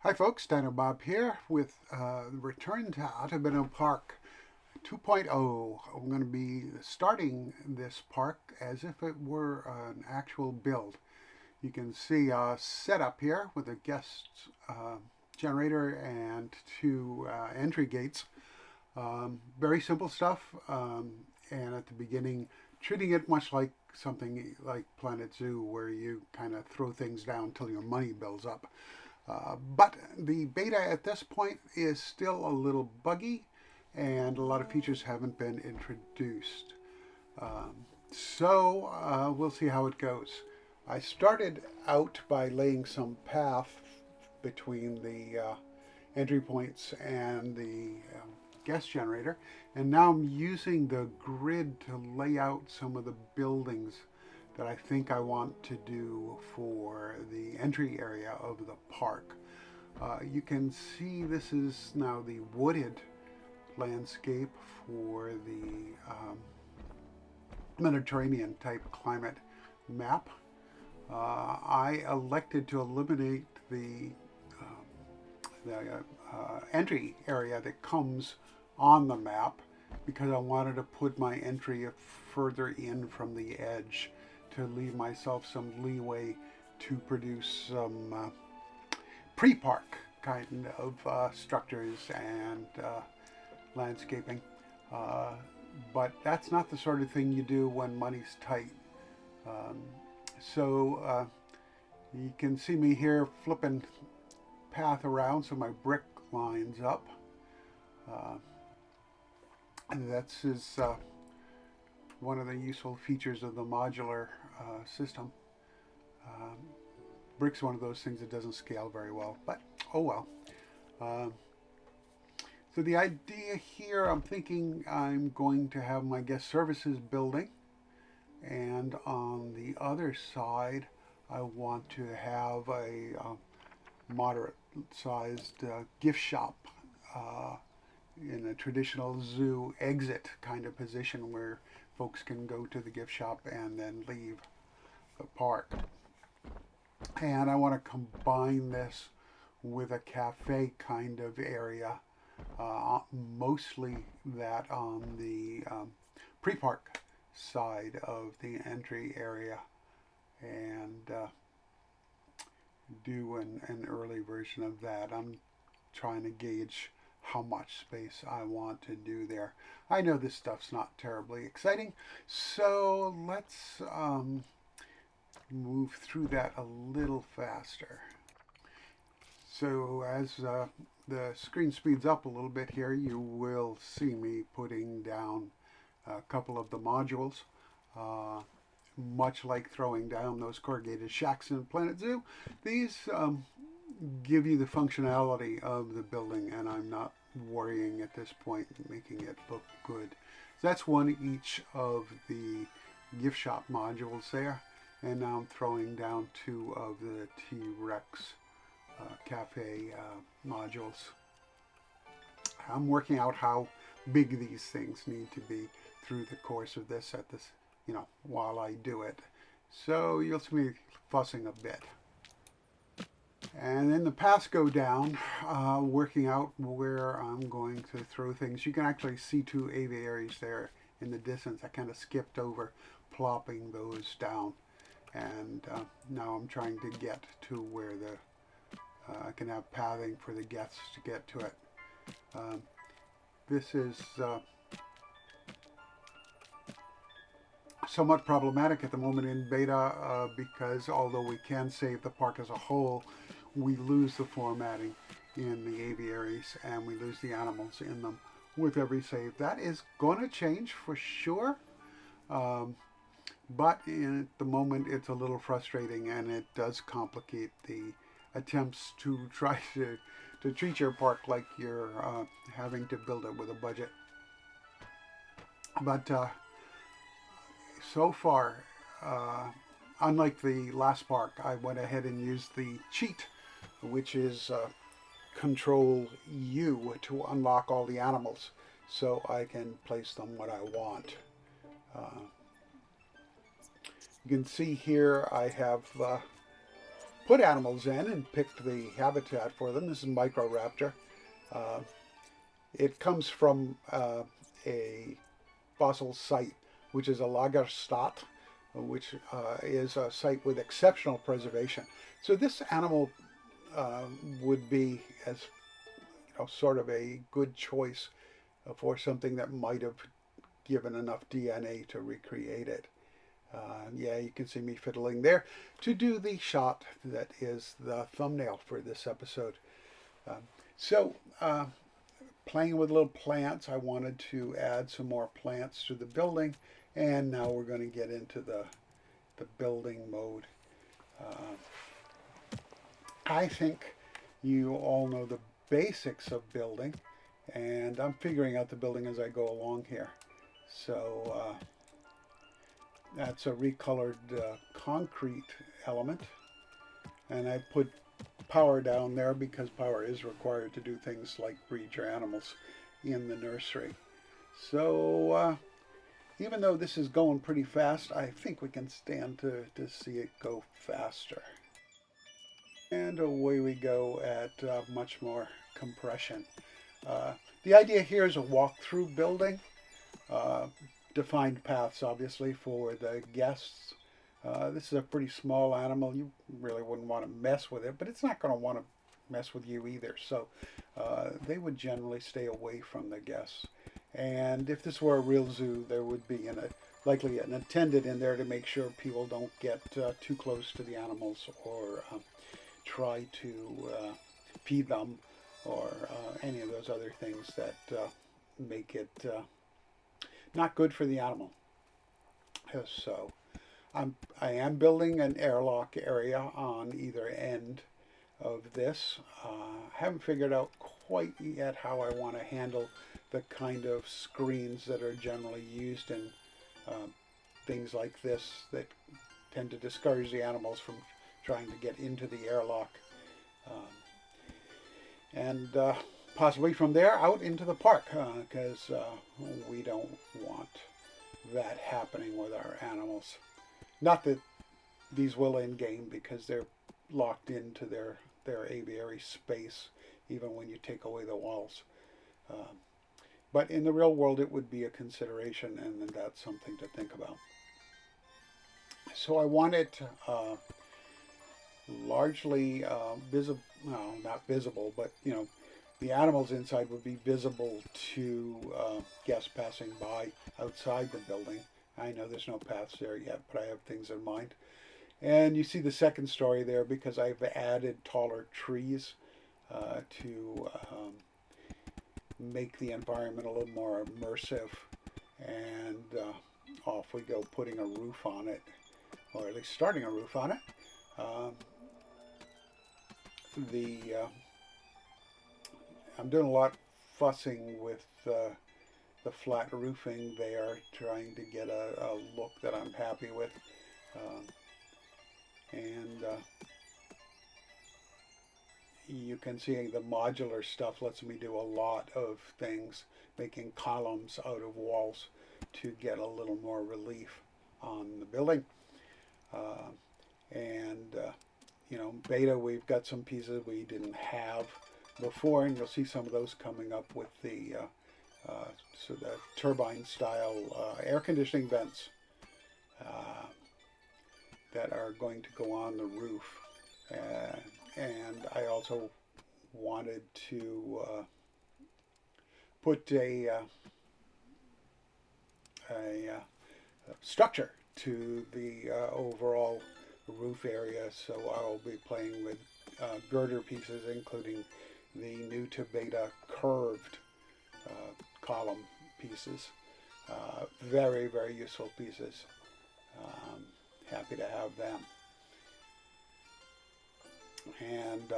Hi folks, Dino Bob here with Return to Atebeno Park 2.0. I'm going to be starting this park as if it were an actual build. You can see a setup here with a guest generator and two entry gates. Very simple stuff, and at the beginning treating it much like something like Planet Zoo where you kind of throw things down until your money builds up. But the beta at this point is still a little buggy and a lot of features haven't been introduced. So we'll see how it goes. I started out by laying some path between the entry points and the guest generator, and now I'm using the grid to lay out some of the buildings that I think I want to do for the entry area of the park. You can see this is now the wooded landscape for the Mediterranean type climate map. I elected to eliminate the entry area that comes on the map because I wanted to put my entry further in from the edge to leave myself some leeway to produce some pre-park kind of structures and landscaping. But that's not the sort of thing you do when money's tight. So you can see me here flipping path around so my brick lines up. And that's one of the useful features of the modular system. Brick's one of those things that doesn't scale very well, but oh well. So the idea here, I'm thinking I'm going to have my guest services building, and on the other side I want to have a moderate sized gift shop in a traditional zoo exit kind of position where folks can go to the gift shop and then leave the park. And I want to combine this with a cafe kind of area, mostly that on the pre-park side of the entry area, and do an early version of that. I'm trying to gauge how much space I want to do there. I know this stuff's not terribly exciting, so let's move through that a little faster. So as the screen speeds up a little bit here, you will see me putting down a couple of the modules. Much like throwing down those corrugated shacks in Planet Zoo, these give you the functionality of the building, and I'm not worrying at this point making it look good. So that's one each of the gift shop modules there, and now I'm throwing down two of the T-Rex cafe modules. I'm working out how big these things need to be through the course of this while I do it. So you'll see me fussing a bit. And then the paths go down, working out where I'm going to throw things. You can actually see two aviaries there in the distance. I kind of skipped over plopping those down. And now I'm trying to get to where I can have pathing for the guests to get to it. This is somewhat problematic at the moment in beta because although we can save the park as a whole, we lose the formatting in the aviaries and we lose the animals in them with every save. That is going to change for sure, but at the moment it's a little frustrating, and it does complicate the attempts to try to treat your park like you're having to build it with a budget. But so far, unlike the last park, I went ahead and used the cheat, which is Control U to unlock all the animals so I can place them what I want. You can see here I have put animals in and picked the habitat for them. This is Microraptor. Uh, it comes from a fossil site, which is a Lagerstadt, which is a site with exceptional preservation. So this animal would be as sort of a good choice for something that might have given enough DNA to recreate it. Yeah, you can see me fiddling there to do the shot that is the thumbnail for this episode. So, playing with little plants, I wanted to add some more plants to the building, and now we're going to get into the building mode. I think you all know the basics of building, and I'm figuring out the building as I go along here. So that's a recolored concrete element, and I put power down there because power is required to do things like breed your animals in the nursery. So even though this is going pretty fast, I think we can stand to see it go faster. And away we go at much more compression. The idea here is a walk-through building. Defined paths, obviously, for the guests. This is a pretty small animal. You really wouldn't want to mess with it, but it's not going to want to mess with you either. So they would generally stay away from the guests. And if this were a real zoo, there would be likely an attendant in there to make sure people don't get too close to the animals or try to feed them or any of those other things that make it not good for the animal. So I am building an airlock area on either end of this. Haven't figured out quite yet how I want to handle the kind of screens that are generally used in things like this that tend to discourage the animals from trying to get into the airlock. And possibly from there out into the park, because we don't want that happening with our animals. Not that these will in game, because they're locked into their aviary space even when you take away the walls. But in the real world it would be a consideration, and that's something to think about. So I want it largely visible, well, not visible, but the animals inside would be visible to guests passing by outside the building. I know there's no paths there yet, but I have things in mind. And you see the second story there because I've added taller trees to make the environment a little more immersive. And off we go, putting a roof on it, or at least starting a roof on it. I'm doing a lot fussing with the flat roofing there, trying to get a look that I'm happy with. And you can see the modular stuff lets me do a lot of things, making columns out of walls to get a little more relief on the building. Beta, we've got some pieces we didn't have before, and you'll see some of those coming up with the turbine style air conditioning vents that are going to go on the roof. And I also wanted to put a structure to the overall roof area, so I'll be playing with girder pieces, including the new to beta curved column pieces. Very, very useful pieces. Happy to have them. And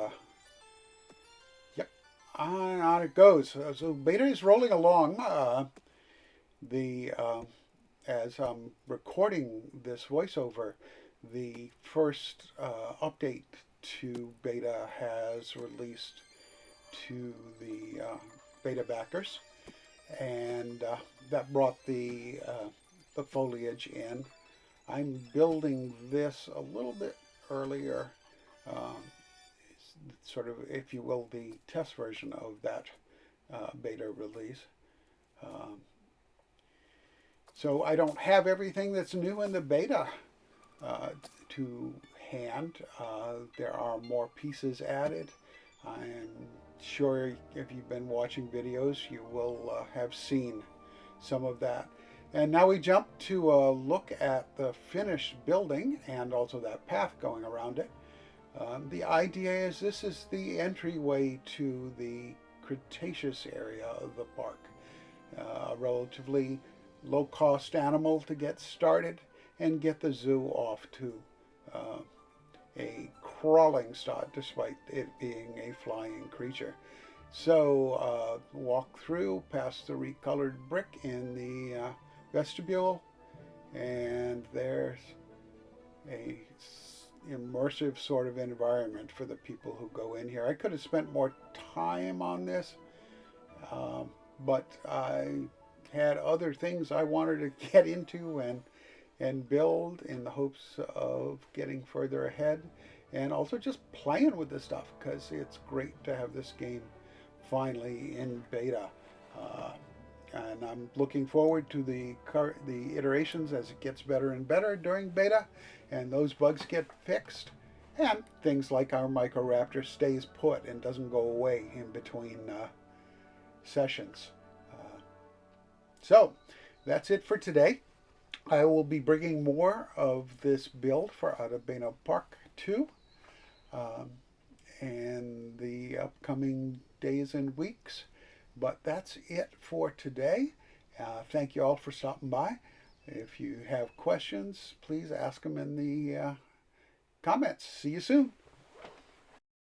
yep, on it goes. So beta is rolling along. As I'm recording this voiceover, the first update to beta has released to the beta backers, and that brought the foliage in. I'm building this a little bit earlier um, sort of, if you will, the test version of that beta release. Um, so I don't have everything that's new in the beta to hand. There are more pieces added. I'm sure if you've been watching videos, you will have seen some of that. And now we jump to look at the finished building and also that path going around it. The idea is this is the entryway to the Cretaceous area of the park. A relatively low-cost animal to get started and get the zoo off to a crawling start, despite it being a flying creature. So walk through past the recolored brick in the vestibule, and there's a immersive sort of environment for the people who go in here. I could have spent more time on this, but I had other things I wanted to get into and build in the hopes of getting further ahead, and also just playing with this stuff, because it's great to have this game finally in beta. And I'm looking forward to the iterations as it gets better and better during beta, and those bugs get fixed, and things like our Microraptor stays put and doesn't go away in between sessions. So that's it for today. I will be bringing more of this build for Atebeno Park 2 in the upcoming days and weeks. But that's it for today. Thank you all for stopping by. If you have questions, please ask them in the comments. See you soon.